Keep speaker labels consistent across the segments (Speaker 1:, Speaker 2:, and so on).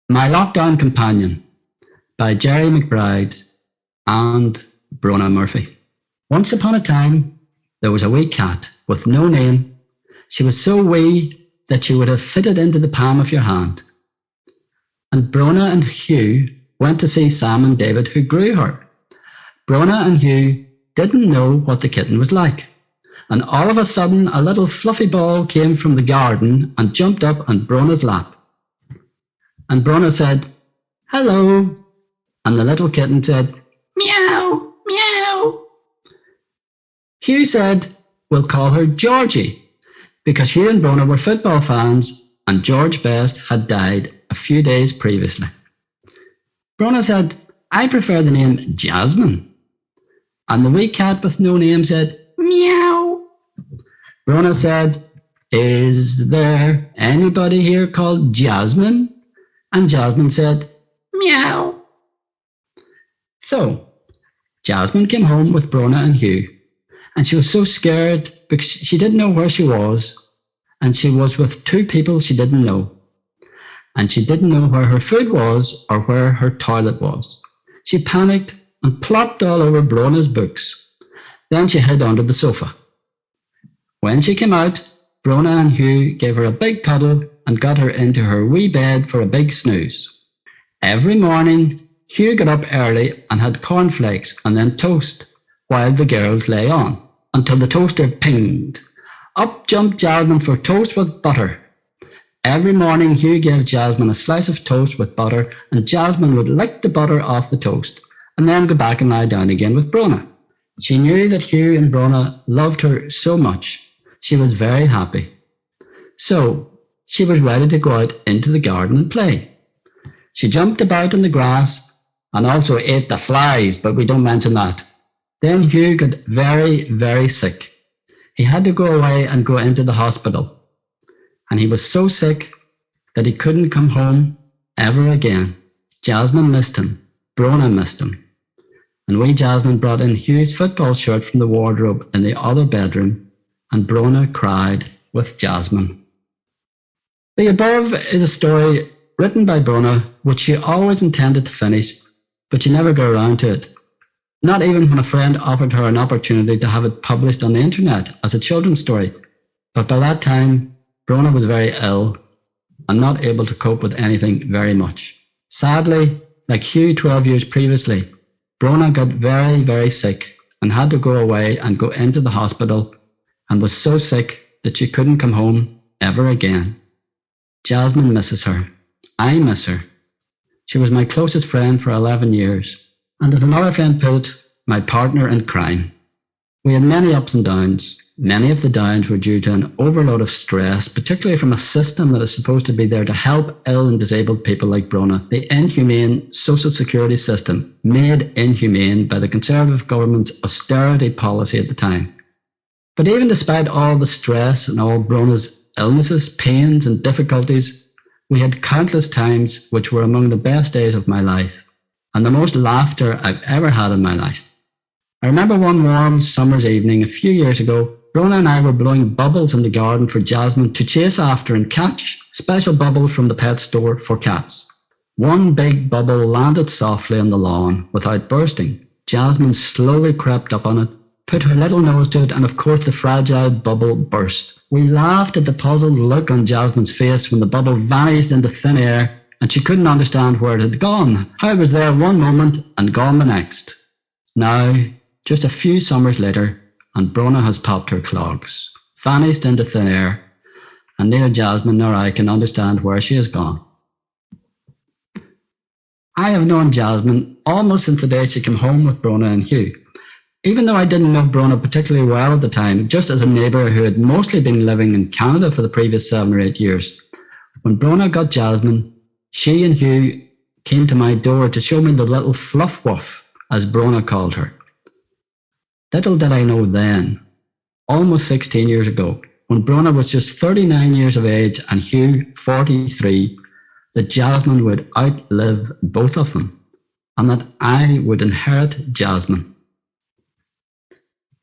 Speaker 1: My Lockdown Companion by Gerry McBride and Brona Murphy. Once upon a time, there was a wee cat with no name. She was so wee that she would have fitted into the palm of your hand. And Brona and Hugh went to see Sam and David, who grew her. Brona and Hugh didn't know what the kitten was like. And all of a sudden, a little fluffy ball came from the garden and jumped up on Brona's lap. And Brona said, "Hello." And the little kitten said, "Meow, meow." Hugh said, "We'll call her Georgie," because Hugh and Brona were football fans and George Best had died a few days previously. Brona said, "I prefer the name Jasmine." And the wee cat with no name said, "Meow." Brona said, "Is there anybody here called Jasmine?" And Jasmine said, "Meow." So, Jasmine came home with Brona and Hugh, and she was so scared because she didn't know where she was, and she was with two people she didn't know, and she didn't know where her food was or where her toilet was. She panicked and plopped all over Brona's books. Then she hid under the sofa. When she came out, Brona and Hugh gave her a big cuddle and got her into her wee bed for a big snooze. Every morning, Hugh got up early and had cornflakes and then toast while the girls lay on, until the toaster pinged. Up jumped Jasmine for toast with butter. Every morning, Hugh gave Jasmine a slice of toast with butter, and Jasmine would lick the butter off the toast and then go back and lie down again with Brona. She knew that Hugh and Brona loved her so much. She was very happy. So, she was ready to go out into the garden and play. She jumped about in the grass and also ate the flies, but we don't mention that. Then Hugh got very, very sick. He had to go away and go into the hospital. And he was so sick that he couldn't come home ever again. Jasmine missed him. Brona missed him. And wee Jasmine brought in Hugh's football shirt from the wardrobe in the other bedroom, and Brona cried with Jasmine. The above is a story written by Brona, which she always intended to finish, but she never got around to it. Not even when a friend offered her an opportunity to have it published on the internet as a children's story. But by that time, Brona was very ill and not able to cope with anything very much. Sadly, like Hugh 12 years previously, Brona got very, very sick and had to go away and go into the hospital and was so sick that she couldn't come home ever again. Jasmine misses her. I miss her. She was my closest friend for 11 years. And as another friend put it, my partner in crime. We had many ups and downs. Many of the downs were due to an overload of stress, particularly from a system that is supposed to be there to help ill and disabled people like Brona. The inhumane social security system, made inhumane by the Conservative government's austerity policy at the time. But even despite all the stress and all Brona's illnesses, pains and difficulties, we had countless times which were among the best days of my life and the most laughter I've ever had in my life. I remember one warm summer's evening a few years ago, Brona and I were blowing bubbles in the garden for Jasmine to chase after and catch, special bubbles from the pet store for cats. One big bubble landed softly on the lawn without bursting. Jasmine slowly crept up on it, put her little nose to it, and of course the fragile bubble burst. We laughed at the puzzled look on Jasmine's face when the bubble vanished into thin air and she couldn't understand where it had gone, how it was there one moment and gone the next. Now, just a few summers later, and Brona has popped her clogs, vanished into thin air, and neither Jasmine nor I can understand where she has gone. I have known Jasmine almost since the day she came home with Brona and Hugh. Even though I didn't know Brona particularly well at the time, just as a neighbour who had mostly been living in Canada for the previous 7 or 8 years. When Brona got Jasmine, she and Hugh came to my door to show me the little fluff woof, as Brona called her. Little did I know then, almost 16 years ago, when Brona was just 39 years of age and Hugh 43, that Jasmine would outlive both of them, and that I would inherit Jasmine.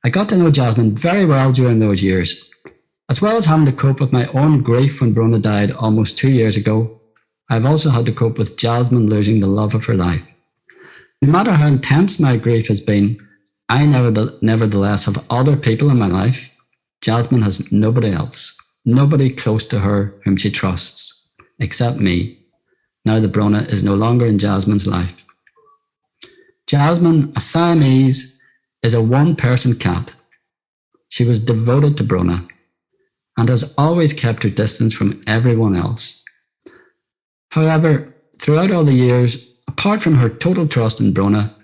Speaker 1: I got to know Jasmine very well during those years. As well as having to cope with my own grief when Brona died almost 2 years ago, I've also had to cope with Jasmine losing the love of her life. No matter how intense my grief has been, I nevertheless have other people in my life. Jasmine has nobody else, nobody close to her whom she trusts, except me, now that Brona is no longer in Jasmine's life. Jasmine, a Siamese, is a one-person cat. She was devoted to Brona and has always kept her distance from everyone else. However, throughout all the years, apart from her total trust in Brona,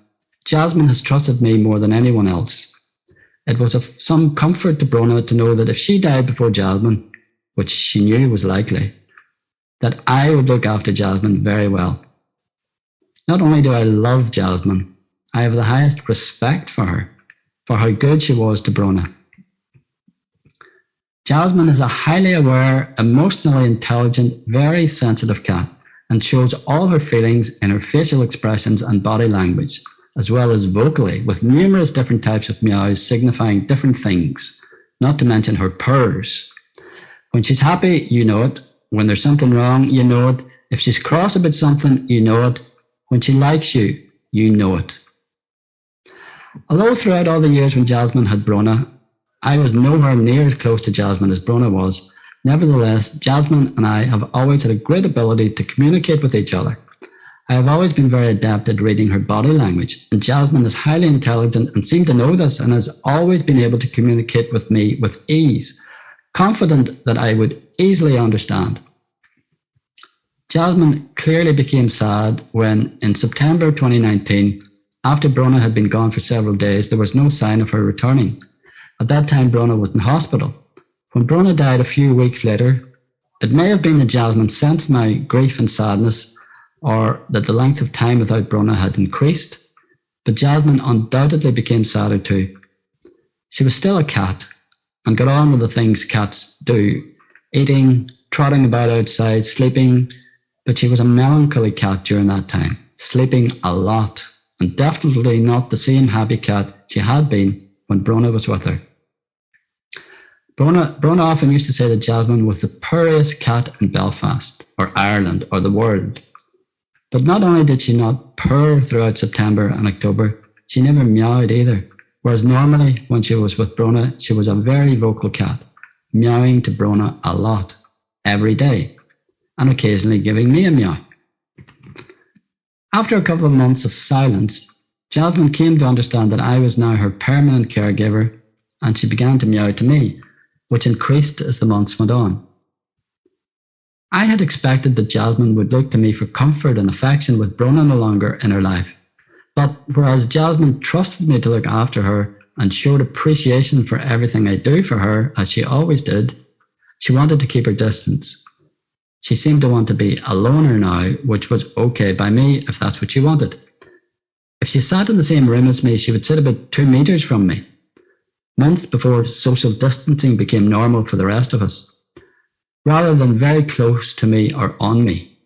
Speaker 1: Jasmine has trusted me more than anyone else. It was of some comfort to Brona to know that if she died before Jasmine, which she knew was likely, that I would look after Jasmine very well. Not only do I love Jasmine, I have the highest respect for her, for how good she was to Brona. Jasmine is a highly aware, emotionally intelligent, very sensitive cat and shows all her feelings in her facial expressions and body language, as well as vocally, with numerous different types of meows signifying different things, not to mention her purrs. When she's happy, you know it. When there's something wrong, you know it. If she's cross about something, you know it. When she likes you, you know it. Although throughout all the years when Jasmine had Brona, I was nowhere near as close to Jasmine as Brona was, nevertheless, Jasmine and I have always had a great ability to communicate with each other. I have always been very adept at reading her body language, and Jasmine is highly intelligent and seemed to know this and has always been able to communicate with me with ease, confident that I would easily understand. Jasmine clearly became sad when, in September 2019, after Brona had been gone for several days, there was no sign of her returning. At that time, Brona was in hospital. When Brona died a few weeks later, it may have been that Jasmine sensed my grief and sadness, or that the length of time without Brona had increased, but Jasmine undoubtedly became sadder too. She was still a cat and got on with the things cats do, eating, trotting about outside, sleeping, but she was a melancholy cat during that time, sleeping a lot, and definitely not the same happy cat she had been when Brona was with her. Brona often used to say that Jasmine was the purriest cat in Belfast, or Ireland, or the world. But not only did she not purr throughout September and October, she never meowed either. Whereas normally, when she was with Brona, she was a very vocal cat, meowing to Brona a lot, every day, and occasionally giving me a meow. After a couple of months of silence, Jasmine came to understand that I was now her permanent caregiver, and she began to meow to me, which increased as the months went on. I had expected that Jasmine would look to me for comfort and affection with Brona no longer in her life. But whereas Jasmine trusted me to look after her and showed appreciation for everything I do for her, as she always did, she wanted to keep her distance. She seemed to want to be a loner now, which was okay by me if that's what she wanted. If she sat in the same room as me, she would sit about 2 meters from me, months before social distancing became normal for the rest of us, rather than very close to me or on me.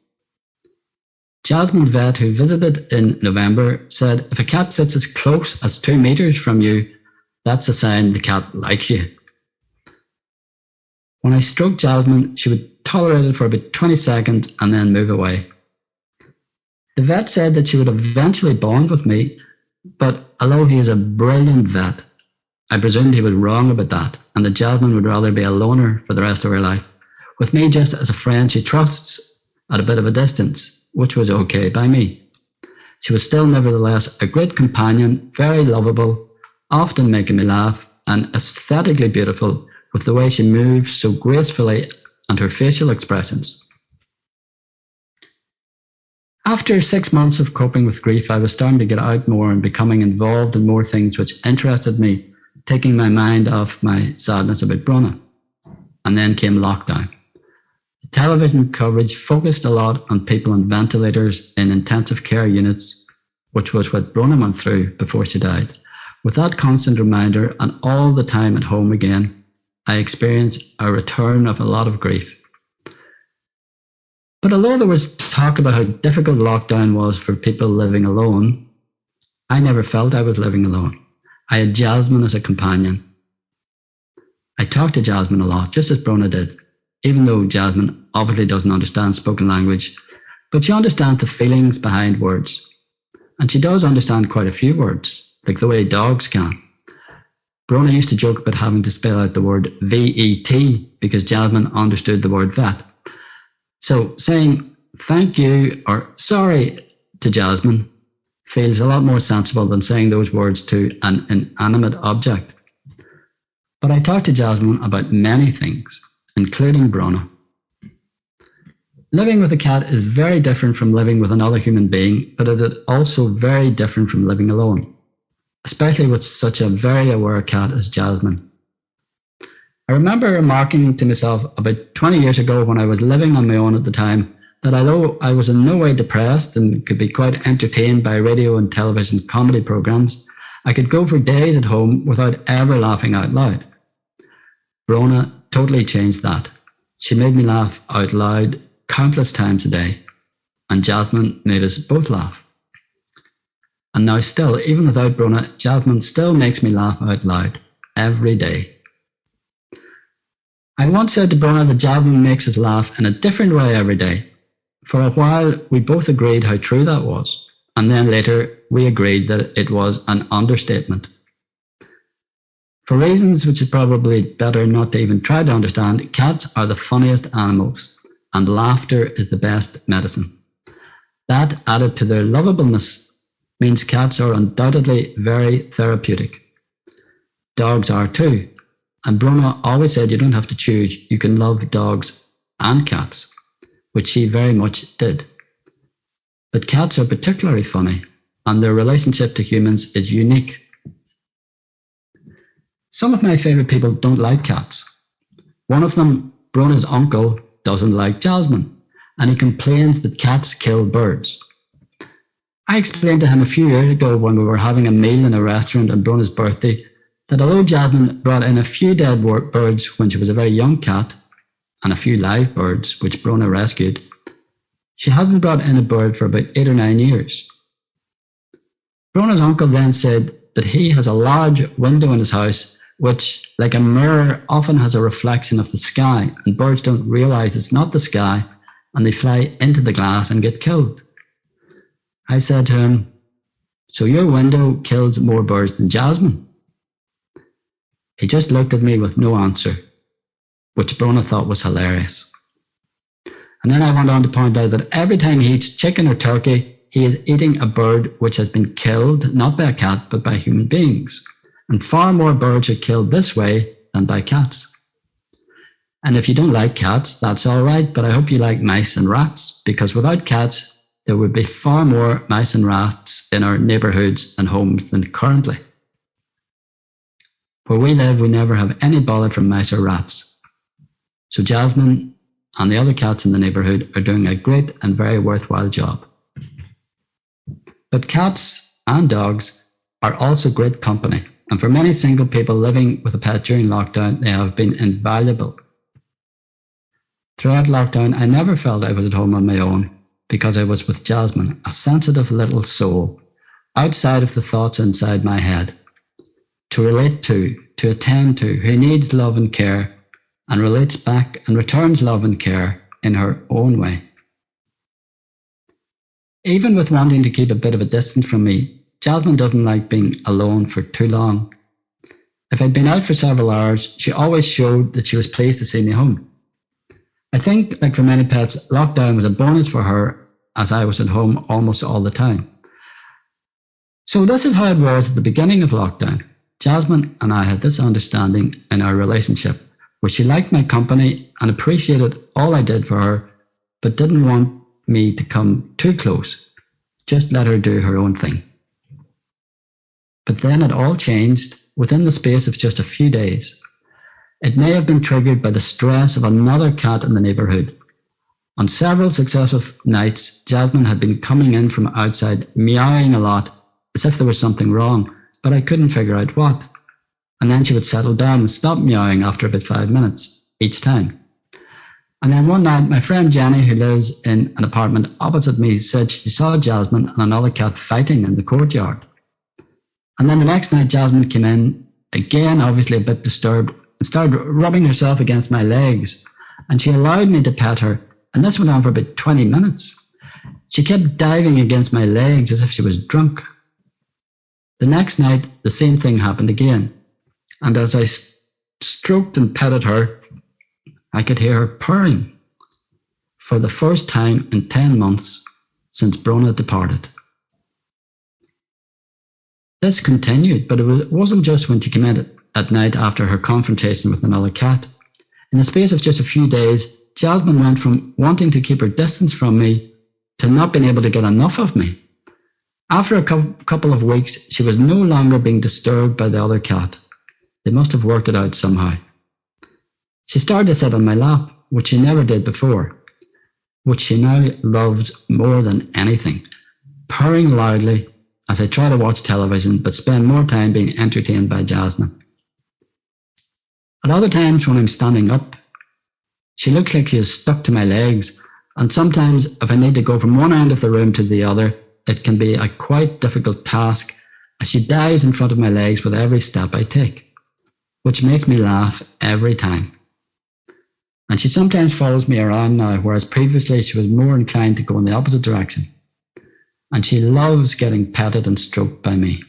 Speaker 1: Jasmine Vet, who visited in November, said if a cat sits as close as 2 meters from you, that's a sign the cat likes you. When I stroked Jasmine, she would tolerate it for about 20 seconds and then move away. The vet said that she would eventually bond with me, but although he is a brilliant vet, I presumed he was wrong about that, and that Jasmine would rather be a loner for the rest of her life, with me just as a friend she trusts at a bit of a distance, which was okay by me. She was still nevertheless a great companion, very lovable, often making me laugh, and aesthetically beautiful with the way she moved so gracefully and her facial expressions. After 6 months of coping with grief, I was starting to get out more and becoming involved in more things which interested me, taking my mind off my sadness about Brona. And then came lockdown. The television coverage focused a lot on people on ventilators in intensive care units, which was what Brona went through before she died. With that constant reminder and all the time at home again, I experienced a return of a lot of grief. But although there was talk about how difficult lockdown was for people living alone, I never felt I was living alone. I had Jasmine as a companion. I talked to Jasmine a lot, just as Brona did, even though Jasmine obviously doesn't understand spoken language. But she understands the feelings behind words. And she does understand quite a few words, like the way dogs can. Brona used to joke about having to spell out the word V-E-T because Jasmine understood the word vet. So saying thank you or sorry to Jasmine feels a lot more sensible than saying those words to an inanimate object. But I talked to Jasmine about many things, including Brona. Living with a cat is very different from living with another human being, but it is also very different from living alone, especially with such a very aware cat as Jasmine. I remember remarking to myself about 20 years ago when I was living on my own at the time that although I was in no way depressed and could be quite entertained by radio and television comedy programs, I could go for days at home without ever laughing out loud. Brona totally changed that. She made me laugh out loud countless times a day, and Jasmine made us both laugh. And now still, even without Brona, Jasmine still makes me laugh out loud every day. I once said to Brona that Jasmine makes us laugh in a different way every day. For a while, we both agreed how true that was, and then later we agreed that it was an understatement. For reasons which is probably better not to even try to understand, cats are the funniest animals, and laughter is the best medicine. That, added to their lovableness, means cats are undoubtedly very therapeutic. Dogs are too, and Brona always said you don't have to choose, you can love dogs and cats, which she very much did. But cats are particularly funny, and their relationship to humans is unique. Some of my favourite people don't like cats. One of them, Brona's uncle, doesn't like Jasmine, and he complains that cats kill birds. I explained to him a few years ago when we were having a meal in a restaurant on Brona's birthday that although Jasmine brought in a few dead birds when she was a very young cat, and a few live birds which Brona rescued, she hasn't brought in a bird for about 8 or 9 years. Brona's uncle then said that he has a large window in his house which, like a mirror, often has a reflection of the sky, and birds don't realise it's not the sky, and they fly into the glass and get killed. I said to him, "So your window kills more birds than Jasmine?" He just looked at me with no answer, which Brona thought was hilarious. And then I went on to point out that every time he eats chicken or turkey, he is eating a bird which has been killed, not by a cat, but by human beings. And far more birds are killed this way than by cats. And if you don't like cats, that's all right, but I hope you like mice and rats, because without cats, there would be far more mice and rats in our neighbourhoods and homes than currently. Where we live, we never have any bother from mice or rats. So Jasmine and the other cats in the neighbourhood are doing a great and very worthwhile job. But cats and dogs are also great company, and for many single people living with a pet during lockdown, they have been invaluable. Throughout lockdown, I never felt I was at home on my own because I was with Jasmine, a sensitive little soul, outside of the thoughts inside my head, to relate to attend to, who needs love and care, and relates back and returns love and care in her own way. Even with wanting to keep a bit of a distance from me, Jasmine doesn't like being alone for too long. If I'd been out for several hours, she always showed that she was pleased to see me home. I think, like for many pets, lockdown was a bonus for her as I was at home almost all the time. So this is how it was at the beginning of lockdown. Jasmine and I had this understanding in our relationship where she liked my company and appreciated all I did for her, but didn't want me to come too close. Just let her do her own thing. But then it all changed within the space of just a few days. It may have been triggered by the stress of another cat in the neighbourhood. On several successive nights, Jasmine had been coming in from outside, meowing a lot, as if there was something wrong, but I couldn't figure out what. And then she would settle down and stop meowing after about 5 minutes each time. And then one night, my friend Jenny, who lives in an apartment opposite me, said she saw Jasmine and another cat fighting in the courtyard. And then the next night, Jasmine came in, again obviously a bit disturbed, and started rubbing herself against my legs. And she allowed me to pet her, and this went on for about 20 minutes. She kept diving against my legs as if she was drunk. The next night, the same thing happened again, and as I stroked and petted her, I could hear her purring for the first time in 10 months since Brona departed. This continued, but it wasn't just when she came in at night after her confrontation with another cat. In the space of just a few days, Jasmine went from wanting to keep her distance from me to not being able to get enough of me. After a couple of weeks, she was no longer being disturbed by the other cat. They must have worked it out somehow. She started to sit on my lap, which she never did before, which she now loves more than anything, purring loudly as I try to watch television but spend more time being entertained by Jasmine. At other times when I'm standing up, she looks like she is stuck to my legs, and sometimes if I need to go from one end of the room to the other, it can be a quite difficult task as she dives in front of my legs with every step I take, which makes me laugh every time. And she sometimes follows me around now, whereas previously she was more inclined to go in the opposite direction. And she loves getting petted and stroked by me.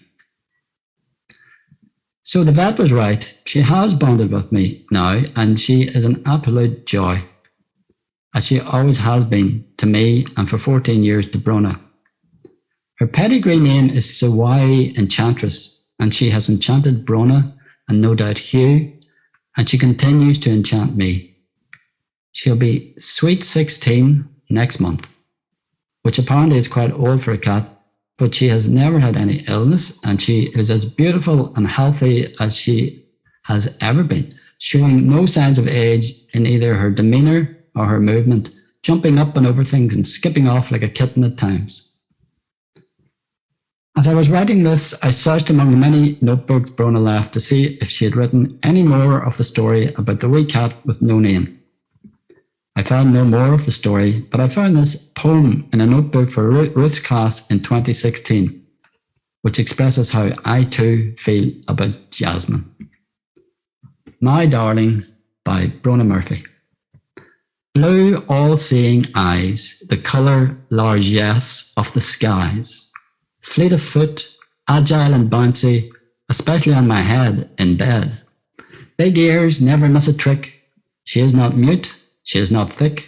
Speaker 1: So the vet was right. She has bonded with me now, and she is an absolute joy, as she always has been to me and for 14 years to Brona. Her pedigree name is Sawai Enchantress, and she has enchanted Brona and no doubt Hugh, and she continues to enchant me. She'll be sweet 16 next month, which apparently is quite old for a cat, but she has never had any illness, and she is as beautiful and healthy as she has ever been, showing no signs of age in either her demeanour or her movement, jumping up and over things and skipping off like a kitten at times. As I was writing this, I searched among the many notebooks Brona left to see if she had written any more of the story about the wee cat with no name. I found no more of the story, but I found this poem in a notebook for Ruth's class in 2016, which expresses how I too feel about Jasmine. My Darling by Brona Murphy. Blue all-seeing eyes, the colour largesse of the skies. Fleet of foot, agile and bouncy, especially on my head in bed. Big ears never miss a trick. She is not mute, she is not thick.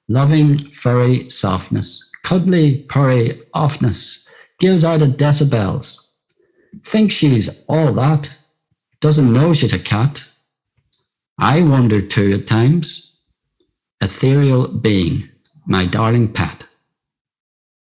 Speaker 1: Loving furry softness, cuddly purry offness, gives out at decibels. Thinks she's all that, doesn't know she's a cat. I wonder too at times. Ethereal being, my darling pet.